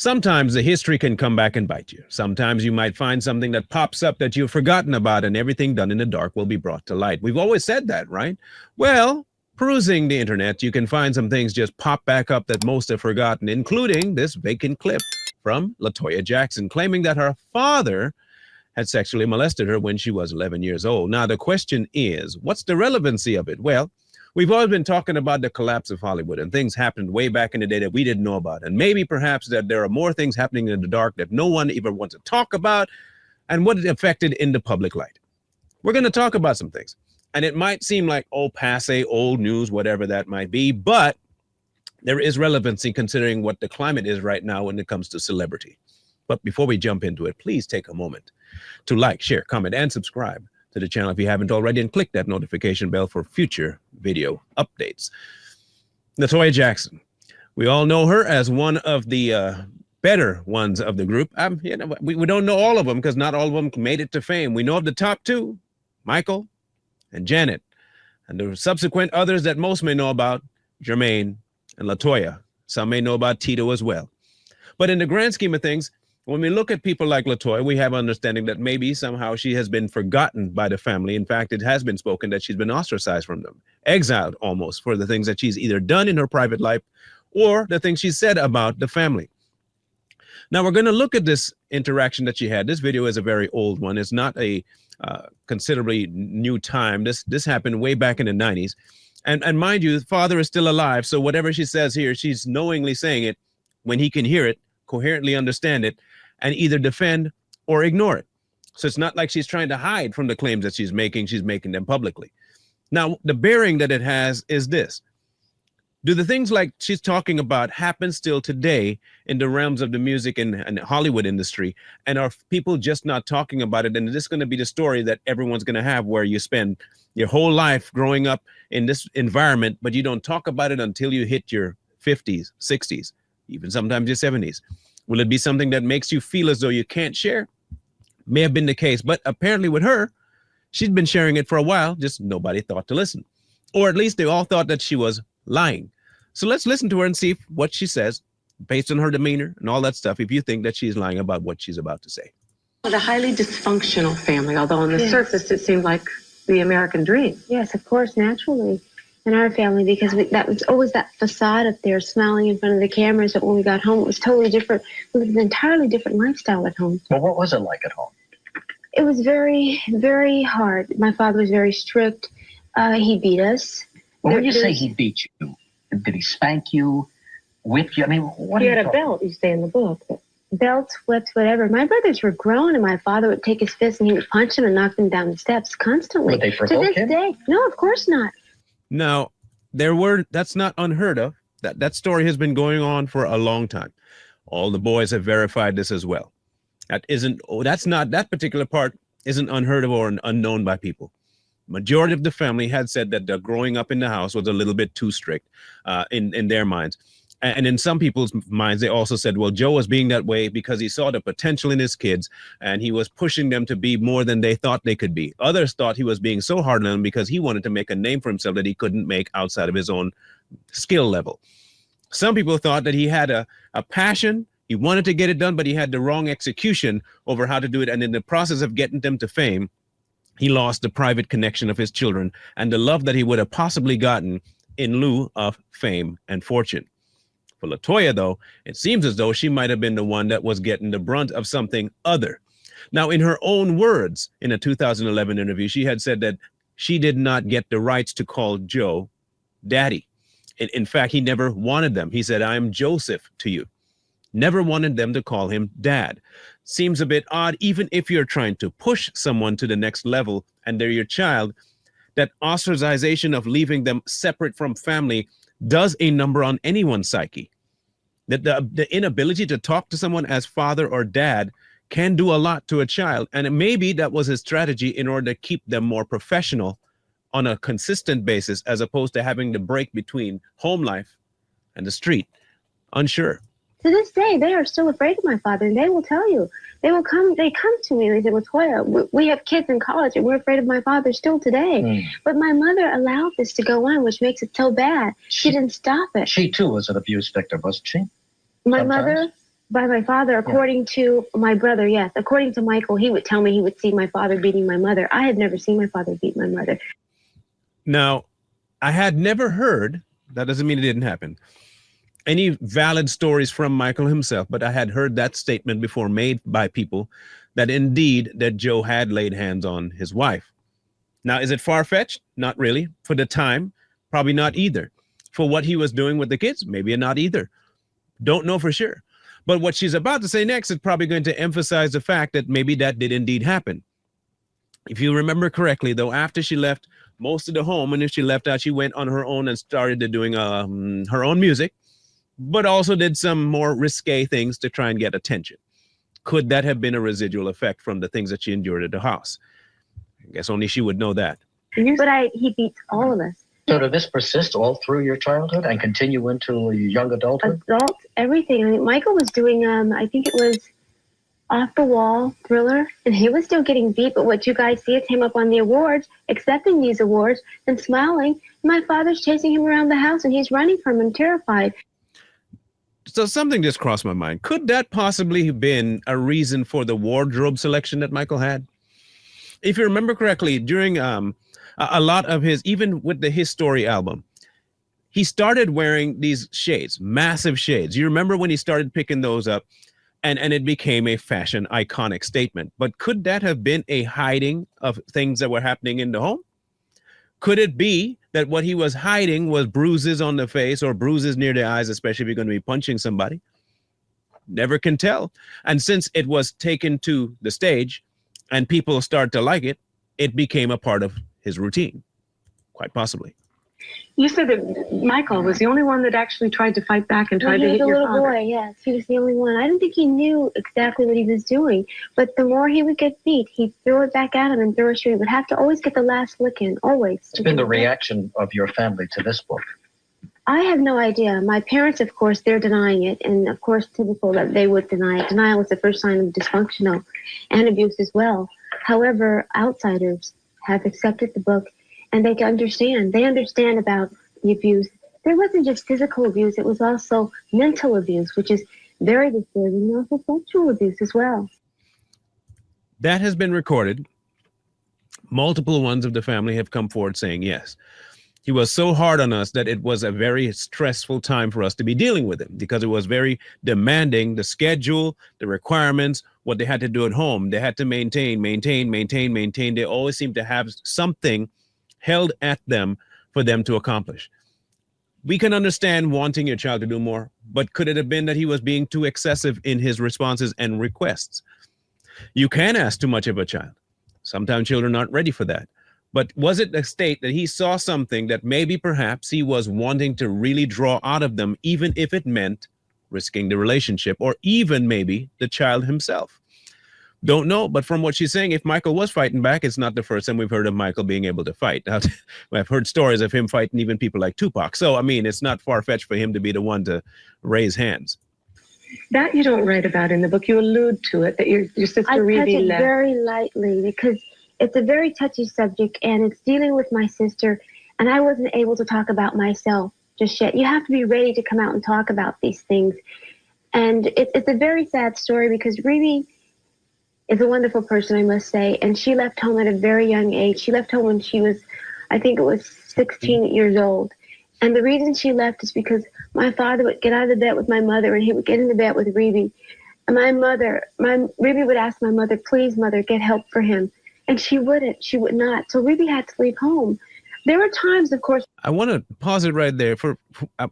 Sometimes the history can come back and bite you. Sometimes you might find something that pops up that you've forgotten about, and everything done in the dark will be brought to light. We've always said that, right? Well, perusing the internet, you can find some things just pop back up that most have forgotten, including this vacant clip from Toya Jackson claiming that her father had sexually molested her when she was 11 years old. Now, the question is, what's the relevancy of it? Well, we've always been talking about the collapse of Hollywood, and things happened way back in the day that we didn't know about. And maybe perhaps that there are more things happening in the dark that no one even wants to talk about, and what it affected in the public light. We're going to talk about some things. And it might seem like, oh, passe, old news, whatever that might be, but there is relevancy considering what the climate is right now when it comes to celebrity. But before we jump into it, please take a moment to like, share, comment, and subscribe to the channel if you haven't already, and click that notification bell for future video updates. Toya Jackson, we all know her as one of the better ones of the group. We don't know all of them because not all of them made it to fame. We know of the top two, Michael and Janet, and the subsequent others that most may know about, Jermaine and LaToya. Some may know about Tito as well. But in the grand scheme of things, when we look at people like LaToya, we have understanding that maybe somehow she has been forgotten by the family. In fact, it has been spoken that she's been ostracized from them, exiled almost, for the things that she's either done in her private life or the things she said about the family. Now, we're going to look at this interaction that she had. This video is a very old one. It's not a considerably new time. This happened way back in the 90s. And mind you, the father is still alive. So whatever she says here, she's knowingly saying it when he can hear it, coherently understand it, and either defend or ignore it. So it's not like she's trying to hide from the claims that she's making them publicly. Now, the bearing that it has is this. Do the things like she's talking about happen still today in the realms of the music and Hollywood industry? And are people just not talking about it? And is this going to be the story that everyone's going to have, where you spend your whole life growing up in this environment, but you don't talk about it until you hit your 50s, 60s, even sometimes your 70s? Will it be something that makes you feel as though you can't share? May have been the case, but apparently with her, she'd been sharing it for a while, just nobody thought to listen. Or at least they all thought that she was lying. So let's listen to her and see what she says based on her demeanor and all that stuff, if you think that she's lying about what she's about to say. A highly dysfunctional family, although on the surface it seemed like the American dream. Yes, of course, naturally. In our family, because that was always that facade up there, smiling in front of the cameras, but when we got home, it was totally different. We lived an entirely different lifestyle at home. Well, what was it like at home? It was very, very hard. My father was very strict. He beat us. Well, when you say he beat you, did he spank you, whip you? I mean, what? He had a belt, you say in the book. Belts, whips, whatever. My brothers were grown, and my father would take his fist and he would punch them and knock them down the steps constantly. Would they provoke him? To this day. No, of course not. Now, that's not unheard of. That story has been going on for a long time. All the boys have verified this as well. That particular part isn't unheard of or unknown by people. Majority of the family had said that the growing up in the house was a little bit too strict in their minds. And in some people's minds, they also said, well, Joe was being that way because he saw the potential in his kids and he was pushing them to be more than they thought they could be. Others thought he was being so hard on them because he wanted to make a name for himself that he couldn't make outside of his own skill level. Some people thought that he had a passion. He wanted to get it done, but he had the wrong execution over how to do it. And in the process of getting them to fame, he lost the private connection of his children and the love that he would have possibly gotten in lieu of fame and fortune. For LaToya, though, it seems as though she might have been the one that was getting the brunt of something other. Now, in her own words, in a 2011 interview, she had said that she did not get the rights to call Joe daddy. In fact, he never wanted them. He said, I am Joseph to you. Never wanted them to call him dad. Seems a bit odd, even if you're trying to push someone to the next level and they're your child, that ostracization of leaving them separate from family does a number on anyone's psyche. That the inability to talk to someone as father or dad can do a lot to a child. And maybe that was his strategy in order to keep them more professional on a consistent basis, as opposed to having the break between home life and the street. Unsure. To this day, they are still afraid of my father, and they will tell you. They come to me and they say, well, Toya, we have kids in college and we're afraid of my father still today. But my mother allowed this to go on, which makes it so bad. She didn't stop it. She too was an abuse victim, wasn't she? My mother, By my father, according to my brother, yes. According to Michael, he would tell me he would see my father beating my mother. I had never seen my father beat my mother. Now, I had never heard, that doesn't mean it didn't happen, any valid stories from Michael himself, but I had heard that statement before made by people that indeed that Joe had laid hands on his wife. Now, is it far-fetched? Not really. For the time, probably not either. For what he was doing with the kids, maybe not either. Don't know for sure. But what she's about to say next is probably going to emphasize the fact that maybe that did indeed happen. If you remember correctly, though, after she left most of the home, and if she left out, she went on her own and started doing her own music, but also did some more risque things to try and get attention. Could that have been a residual effect from the things that she endured at the house? I guess only she would know that. But he beats all of us. So did this persist all through your childhood and continue into young adulthood? Adult, everything. I mean, Michael was doing, I think it was Off the Wall, Thriller, and he was still getting beat. But what you guys see is him up on the awards, accepting these awards and smiling. My father's chasing him around the house and he's running from him, terrified. So something just crossed my mind. Could that possibly have been a reason for the wardrobe selection that Michael had? If you remember correctly, during a lot of his, even with the His Story album, he started wearing these shades, massive shades. You remember when he started picking those up, and it became a fashion iconic statement. But could that have been a hiding of things that were happening in the home? Could it be that what he was hiding was bruises on the face or bruises near the eyes, especially if you're going to be punching somebody? Never can tell. And since it was taken to the stage and people start to like it, it became a part of his routine, quite possibly. You said that Michael was the only one that actually tried to fight back and tried to hit your He was a little father. boy, yes. He was the only one. I don't think he knew exactly what he was doing. But the more he would get beat, he'd throw it back at him and throw it straight. He would have to always get the last lick in, always. What's been the reaction of your family to this book? I have no idea. My parents, of course, they're denying it. And, of course, typical that they would deny it. Denial was the first sign of dysfunctional and abuse as well. However, outsiders have accepted the book, and they can understand. They understand about the abuse. There wasn't just physical abuse. It was also mental abuse, which is very disturbing, and also sexual abuse as well. That has been recorded. Multiple ones of the family have come forward saying, yes, he was so hard on us that it was a very stressful time for us to be dealing with him because it was very demanding, the schedule, the requirements, what they had to do at home. They had to maintain. They always seemed to have something held at them for them to accomplish. We can understand wanting your child to do more, but could it have been that he was being too excessive in his responses and requests? You can ask too much of a child. Sometimes children aren't ready for that. But was it a state that he saw something that maybe perhaps he was wanting to really draw out of them, even if it meant risking the relationship or even maybe the child himself? Don't know, but from what she's saying, if Michael was fighting back, it's not the first time we've heard of Michael being able to fight. I've heard stories of him fighting even people like Tupac. So, I mean, it's not far-fetched for him to be the one to raise hands. That you don't write about in the book. You allude to it, that your sister I touch really it left. very lightly because it's a very touchy subject, and it's dealing with my sister, and I wasn't able to talk about myself just yet. You have to be ready to come out and talk about these things. And it's a very sad story because Riri is a wonderful person, I must say, and she left home at a very young age. She left home when she was, I think it was 16 years old. And the reason she left is because my father would get out of the bed with my mother and he would get in the bed with Riri. And Riri would ask my mother, please, mother, get help for him. And she wouldn't, she would not. So Riri had to leave home. There were times, of course. I want to pause it right there.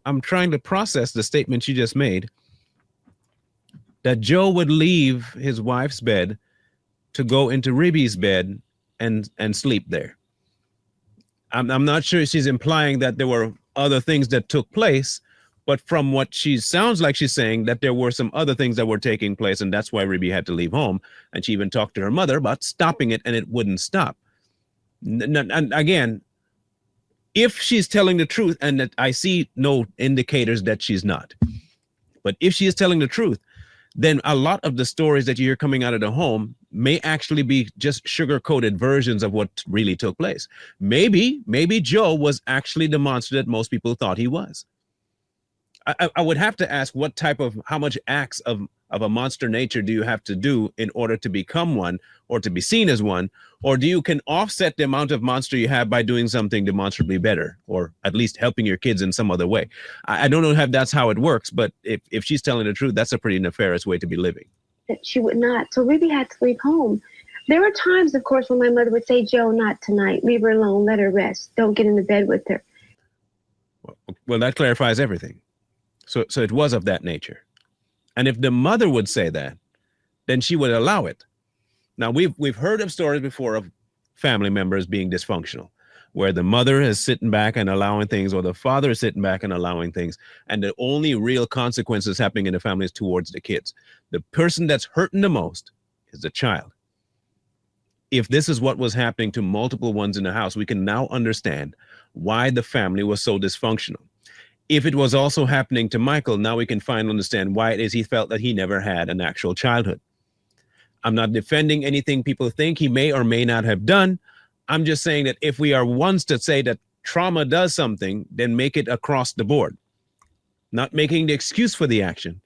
I'm trying to process the statement you just made, that Joe would leave his wife's bed to go into Riri's bed and sleep there. I'm not sure she's implying that there were other things that took place, but from what she sounds like she's saying that there were some other things that were taking place, and that's why Riri had to leave home. And she even talked to her mother about stopping it, and it wouldn't stop. And again, if she's telling the truth, and that I see no indicators that she's not, but if she is telling the truth, then a lot of the stories that you hear coming out of the home may actually be just sugar-coated versions of what really took place. Maybe Joe was actually the monster that most people thought he was. I would have to ask how much acts of of a monster nature do you have to do in order to become one or to be seen as one? Or do you can offset the amount of monster you have by doing something demonstrably better, or at least helping your kids in some other way? I don't know if that's how it works, but if she's telling the truth, that's a pretty nefarious way to be living. That she would not. So Ruby had to leave home. There were times, of course, when my mother would say, Joe, not tonight. Leave her alone. Let her rest. Don't get in the bed with her. Well, that clarifies everything. So it was of that nature. And if the mother would say that, then she would allow it. Now, we've heard of stories before of family members being dysfunctional, where the mother is sitting back and allowing things, or the father is sitting back and allowing things, and the only real consequences happening in the family is towards the kids. The person that's hurting the most is the child. If this is what was happening to multiple ones in the house, we can now understand why the family was so dysfunctional. If it was also happening to Michael, now we can finally understand why it is he felt that he never had an actual childhood. I'm not defending anything people think he may or may not have done. I'm just saying that if we are ones to say that trauma does something, then make it across the board. Not making the excuse for the action,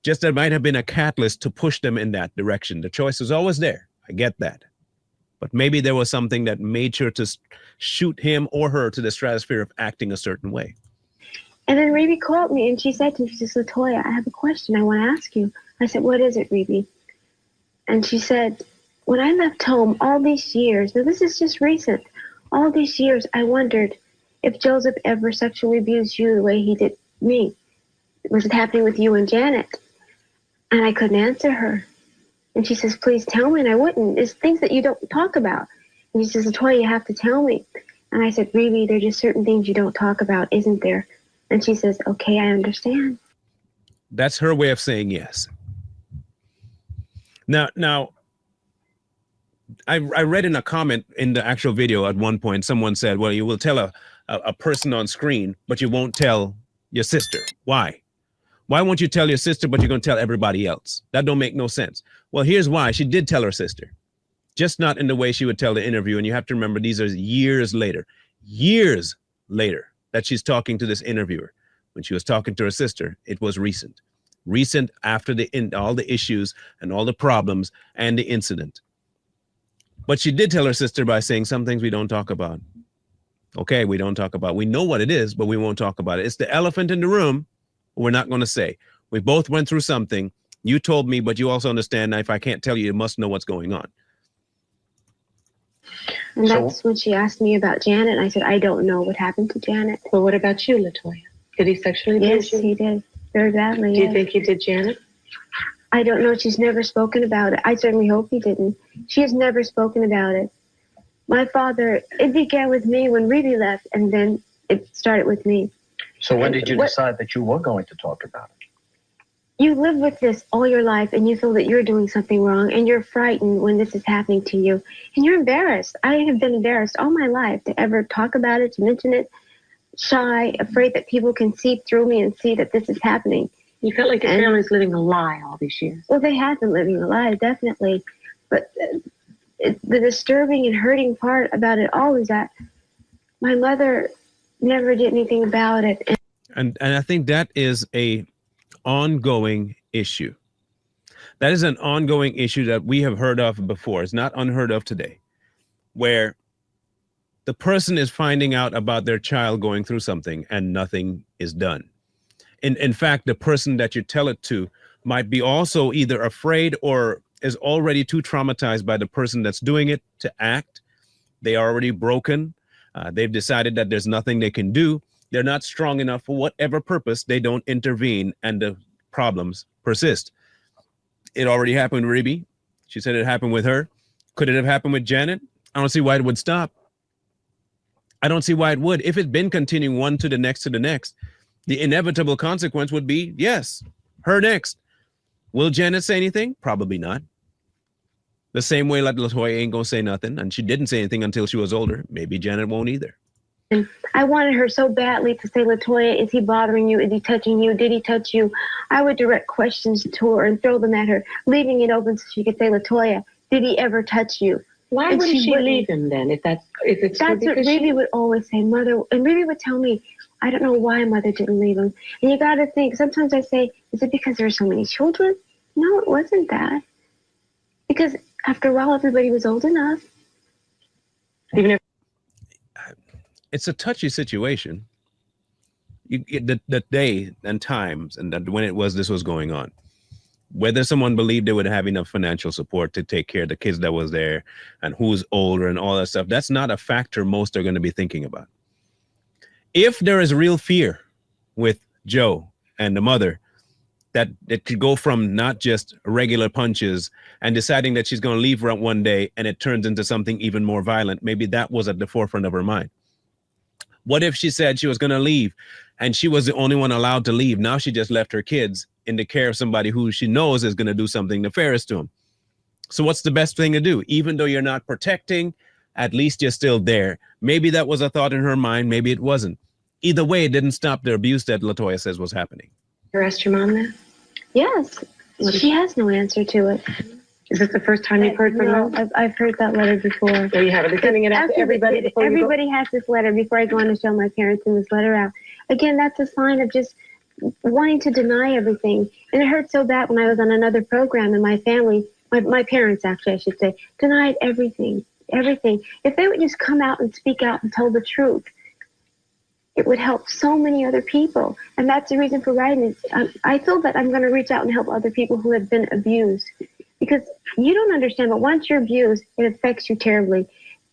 just that might have been a catalyst to push them in that direction. The choice is always there. I get that. But maybe there was something that made sure to shoot him or her to the stratosphere of acting a certain way. And then Ruby called me and she said to me, she said, Toya, I have a question I want to ask you. I said, what is it, Ruby? And she said, when I left home all these years, now this is just recent, all these years, I wondered if Joseph ever sexually abused you the way he did me. Was it happening with you and Janet? And I couldn't answer her. And she says, please tell me, and I wouldn't. It's things that you don't talk about. And she says, Toya, you have to tell me. And I said, Ruby, there are just certain things you don't talk about, isn't there? And she says, okay, I understand. That's her way of saying yes. Now, I read in a comment in the actual video at one point, someone said, well, you will tell a person on screen, but you won't tell your sister. Why? Why won't you tell your sister, but you're going to tell everybody else? That don't make no sense. Well, here's why. She did tell her sister, just not in the way she would tell the interview. And you have to remember, these are years later that she's talking to this interviewer. When she was talking to her sister, it was recent after all the issues and all the problems and the incident. But she did tell her sister by saying some things we don't talk about. Okay, we don't talk about. We know what it is, but we won't talk about it. It's the elephant in the room. We're not going to say. We both went through something. You told me, but you also understand that if I can't tell you, you must know what's going on. And that's when she asked me about Janet. And I said, I don't know what happened to Janet. Well, what about you, LaToya? Did he sexually abuse you? Yes, he did. Very badly. Do you think he did, Janet? I don't know. She's never spoken about it. I certainly hope he didn't. She has never spoken about it. My father, it began with me when Ruby left, and then it started with me. So when did you decide that you were going to talk about it? You live with this all your life, and you feel that you're doing something wrong, and you're frightened when this is happening to you, and you're embarrassed. I have been embarrassed all my life to ever talk about it, to mention it, shy, afraid that people can see through me and see that this is happening. You felt like your family's living a lie all these years. Well, they have been living a lie, definitely. But the disturbing and hurting part about it all is that my mother never did anything about it. And I think that is a ongoing issue. That is an ongoing issue that we have heard of before. It's not unheard of today, where the person is finding out about their child going through something and nothing is done. In fact, the person that you tell it to might be also either afraid or is already too traumatized by the person that's doing it to act. They are already broken. They've decided that there's nothing they can do. They're not strong enough for whatever purpose. They don't intervene and the problems persist. It already happened with Ruby. She said it happened with her. Could it have happened with Janet? I don't see why it would stop. I don't see why it would. If it's been continuing one to the next, the inevitable consequence would be, yes, her next. Will Janet say anything? Probably not. The same way like LaToya ain't gonna say nothing, and she didn't say anything until she was older. Maybe Janet won't either. And I wanted her so badly to say, LaToya, is he bothering you? Is he touching you? Did he touch you? I would direct questions to her and throw them at her, leaving it open so she could say, LaToya, did he ever touch you? Why And wouldn't she wouldn't. leave him then? If it's That's what Ruby would always say, Mother. And Ruby would tell me, I don't know why Mother didn't leave him. And you got to think, sometimes I say, is it because there are so many children? No, it wasn't that. Because after a while, everybody was old enough. Even if It's a touchy situation. The day and times and when this was going on, whether someone believed they would have enough financial support to take care of the kids that was there and who's older and all that stuff, that's not a factor most are going to be thinking about. If there is real fear with Joe and the mother, that it could go from not just regular punches and deciding that she's going to leave one day and it turns into something even more violent, maybe that was at the forefront of her mind. What if she said she was going to leave and she was the only one allowed to leave? Now she just left her kids in the care of somebody who she knows is going to do something nefarious to them. So what's the best thing to do? Even though you're not protecting, at least you're still there. Maybe that was a thought in her mind. Maybe it wasn't. Either way, it didn't stop the abuse that LaToya says was happening. you asked your mom that? Yes, she has no answer to it. Is this the first time you've heard from No, her? I've heard that letter before. So you haven't been sending it out to everybody before you go? Everybody has this letter before I go on to show my parents and this letter out. Again, that's a sign of just wanting to deny everything. And it hurt so bad when I was on another program and my family, my parents actually, I should say, denied everything. If they would just come out and speak out and tell the truth, it would help so many other people. And that's the reason for writing it. I feel that I'm going to reach out and help other people who have been abused. Because you don't understand, but once you're abused, it affects you terribly.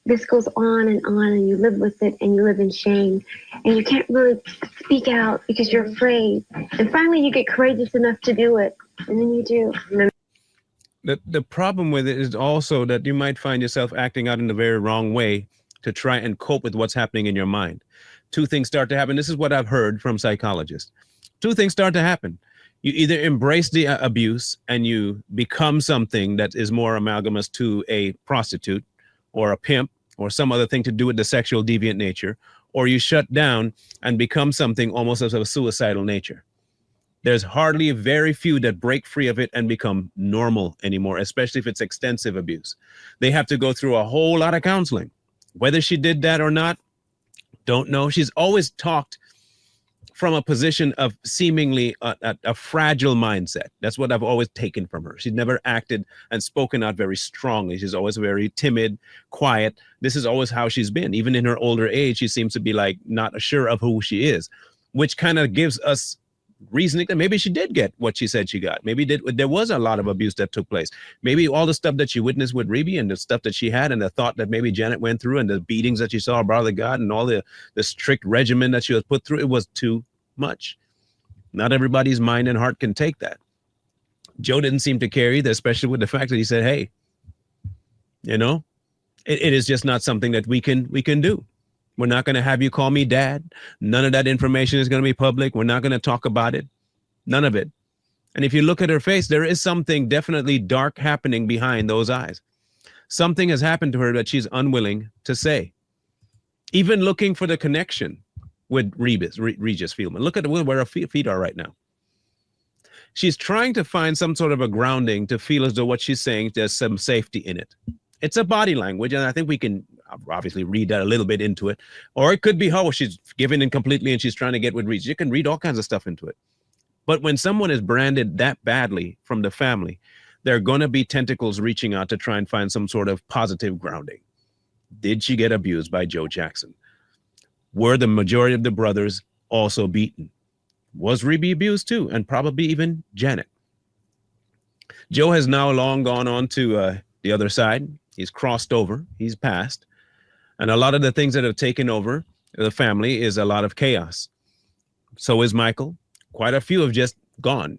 This goes on, and you live with it, and you live in shame. And you can't really speak out because you're afraid. And finally, you get courageous enough to do it, and then you do. The problem with it is also that you might find yourself acting out in the very wrong way to try and cope with what's happening in your mind. Two things start to happen. This is what I've heard from psychologists. Two things start to happen. You either embrace the abuse and you become something that is more amalgamous to a prostitute or a pimp or some other thing to do with the sexual deviant nature, or you shut down and become something almost of a suicidal nature. There's hardly very few that break free of it and become normal anymore, especially if it's extensive abuse. They have to go through a whole lot of counseling. Whether she did that or not, don't know. She's always talked from a position of seemingly a fragile mindset. That's what I've always taken from her. She's never acted and spoken out very strongly. She's always very timid, quiet. This is always how she's been. Even in her older age, she seems to be like not sure of who she is, which kind of gives us reasoning that maybe she did get what she said she got. Maybe there was a lot of abuse that took place. Maybe all the stuff that she witnessed with Reby and the stuff that she had and the thought that maybe Janet went through and the beatings that she saw her brother got and all the strict regimen that she was put through, it was too much. Not everybody's mind and heart can take that. Joe didn't seem to care either, especially with the fact that he said, hey, you know, it is just not something that we can do. We're not going to have you call me dad. None of that information is going to be public. We're not going to talk about it. None of it. And if you look at her face, there is something definitely dark happening behind those eyes. Something has happened to her that she's unwilling to say. Even looking for the connection with Regis Fieldman. Look at where her feet are right now. She's trying to find some sort of a grounding to feel as though what she's saying, there's some safety in it. It's a body language, and I think we can obviously read that a little bit into it. Or it could be how she's giving in completely and she's trying to get with Regis. You can read all kinds of stuff into it. But when someone is branded that badly from the family, there are going to be tentacles reaching out to try and find some sort of positive grounding. Did she get abused by Joe Jackson? Were the majority of the brothers also beaten? Was Reby abused too? And probably even Janet. Joe has now long gone on to the other side. He's crossed over. He's passed. And a lot of the things that have taken over the family is a lot of chaos. So is Michael. Quite a few have just gone.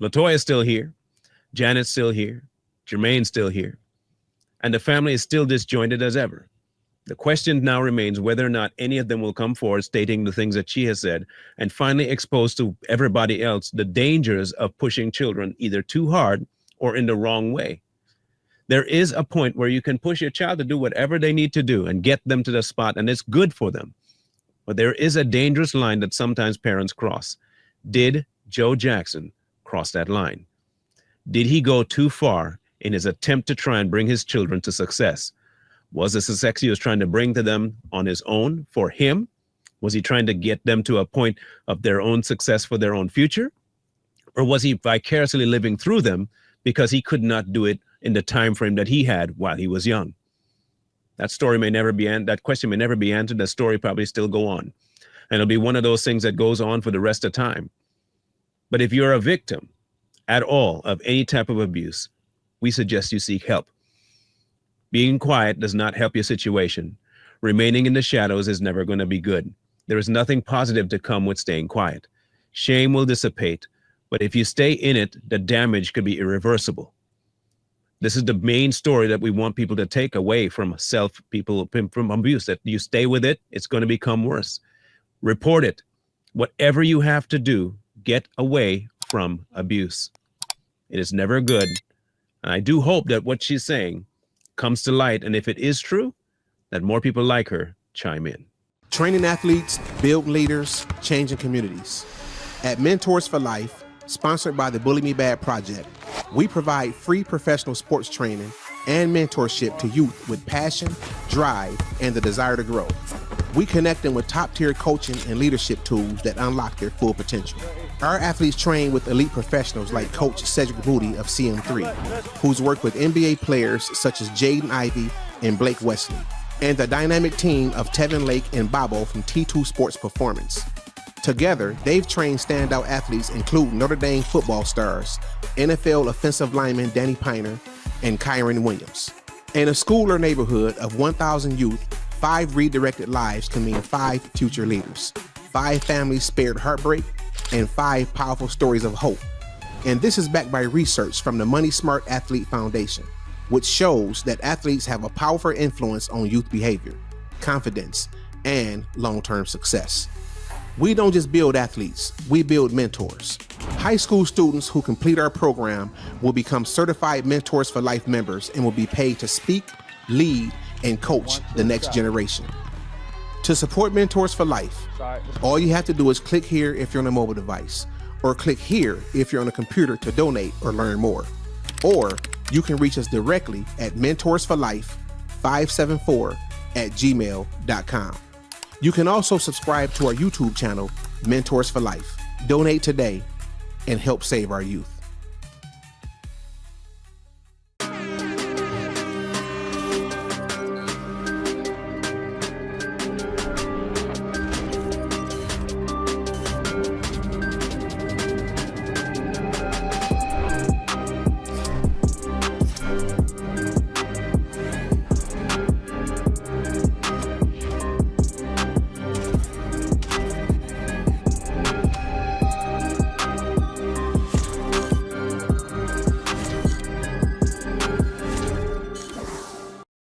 LaToya is still here. Janet's still here. Jermaine's still here. And the family is still disjointed as ever. The question now remains whether or not any of them will come forward stating the things that she has said and finally expose to everybody else the dangers of pushing children either too hard or in the wrong way. There is a point where you can push your child to do whatever they need to do and get them to the spot, and it's good for them. But there is a dangerous line that sometimes parents cross. Did Joe Jackson cross that line? Did he go too far in his attempt to try and bring his children to success? Was the success he was trying to bring to them on his own for him? Was he trying to get them to a point of their own success for their own future? Or was he vicariously living through them because he could not do it in the time frame that he had while he was young? That story may never be that question may never be answered. That story probably still go on. And it'll be one of those things that goes on for the rest of time. But if you're a victim at all of any type of abuse, we suggest you seek help. Being quiet does not help your situation. Remaining in the shadows is never going to be good. There is nothing positive to come with staying quiet. Shame will dissipate, but if you stay in it, the damage could be irreversible. This is the main story that we want people to take away from from abuse, that you stay with it, it's going to become worse. Report it. Whatever you have to do, get away from abuse. It is never good. And I do hope that what she's saying comes to light. And if it is true, that more people like her chime in. Training athletes, build leaders, changing communities. At Mentors for Life, sponsored by the Bully Me Bad Project, we provide free professional sports training and mentorship to youth with passion, drive, and the desire to grow. We connect them with top-tier coaching and leadership tools that unlock their full potential. Our athletes train with elite professionals like Coach Cedric Booty of CM3, who's worked with NBA players such as Jaden Ivey and Blake Wesley, and the dynamic team of Tevin Lake and Bobo from T2 Sports Performance. Together, they've trained standout athletes including Notre Dame football stars, NFL offensive lineman Danny Piner, and Kyron Williams. In a school or neighborhood of 1,000 youth, 5 redirected lives can mean 5 future leaders, 5 families spared heartbreak, and 5 powerful stories of hope. And this is backed by research from the Money Smart Athlete Foundation, which shows that athletes have a powerful influence on youth behavior, confidence, and long-term success. We don't just build athletes, we build mentors. High school students who complete our program will become certified Mentors for Life members and will be paid to speak, lead, and coach the next generation. To support Mentors for Life, all you have to do is click here if you're on a mobile device, or click here if you're on a computer to donate or learn more. Or you can reach us directly at mentorsforlife574@gmail.com. You can also subscribe to our YouTube channel, Mentors for Life. Donate today and help save our youth.